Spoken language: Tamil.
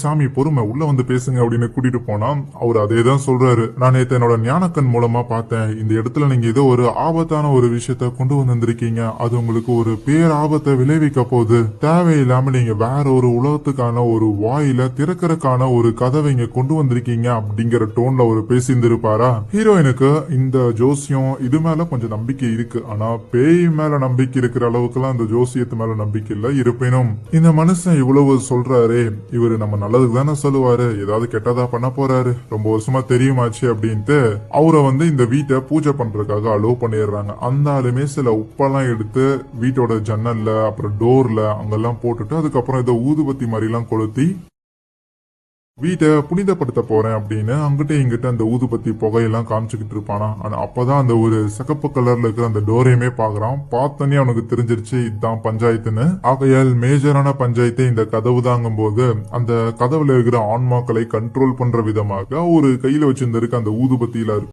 சாமி பொறுமை உள்ள வந்து பேசுங்க அப்படின்னு கூட்டிட்டு போனா அவர் அதே தான் சொல்றாரு. நான் நேத்து என்னோட ஞானக்கண் மூலமா பார்த்தேன். இந்த இடத்துல நீங்க ஏதோ ஒரு ஆபத்தான ஒரு விஷயத்த கொண்டு வந்திருக்கீங்க. அது உங்களுக்கு ஒரு பேராபத்தை விளைவிக்க போகுது. தேவையில்லாம நீங்க வேற ஒரு உலகத்துக்கான ஒரு வாயில திறக்கறக்கான ஒரு கதவை இங்க கொண்டு வந்திருக்கீங்க அப்படிங்கிற டோன்ல ஒரு பேசியிருந்திருப்பாரா. ஹீரோயினுக்கு இந்த ஜோசியம் இது மேல கொஞ்சம் நம்பிக்கை இருக்கு. ஆனா பேய் மேல நம்பிக்கை இருக்கிற அளவுக்கு எல்லாம் இந்த ஜோசியத்து மேல நம்பிக்கை இல்ல. இருப்பினும் இந்த மனுஷன் இவ்வளவு சொல்றாரு, இவரு நம்ம நல்லதுக்கு தானே சொல்லுவாரு, ஏதாவது கெட்டதா பண்ண போறாரு, ரொம்ப வருஷமா தெரியுமாச்சு அப்படின்ட்டு அவரை இந்த வீட்டை பூஜை பண்றதுக்காக அலோவ் பண்ணிடுறாங்க. அந்த ஆளுமே சில உப்பெல்லாம் எடுத்து வீட்டோட ஜன்னல்ல அப்புறம் டோர்ல அங்கெல்லாம் போட்டுட்டு அதுக்கப்புறம் ஏதோ ஊதுபத்தி மாதிரி எல்லாம் கொளுத்தி வீட்டை புனிதப்படுத்த போறேன் அப்படின்னு அங்கிட்ட இங்கிட்ட அந்த ஊதுபத்தி புகையெல்லாம் காமிச்சுக்கிட்டு இருப்பானா. ஆனா அப்பதான் அந்த ஒரு சிகப்பு கலர்ல இருக்கிற அந்த டோரையுமே பாக்குறான். பார்த்தோன்னே அவனுக்கு தெரிஞ்சிருச்சு இதுதான் பஞ்சாயத்துன்னு. ஆகையால் மேஜரான பஞ்சாயத்தை இந்த கதவு தாங்கும் போது அந்த கதவுல இருக்கிற ஆன்மாக்களை கண்ட்ரோல் பண்ற விதமாக ஒரு கையில வச்சிருந்திருக்க அந்த ஊதுபத்தியில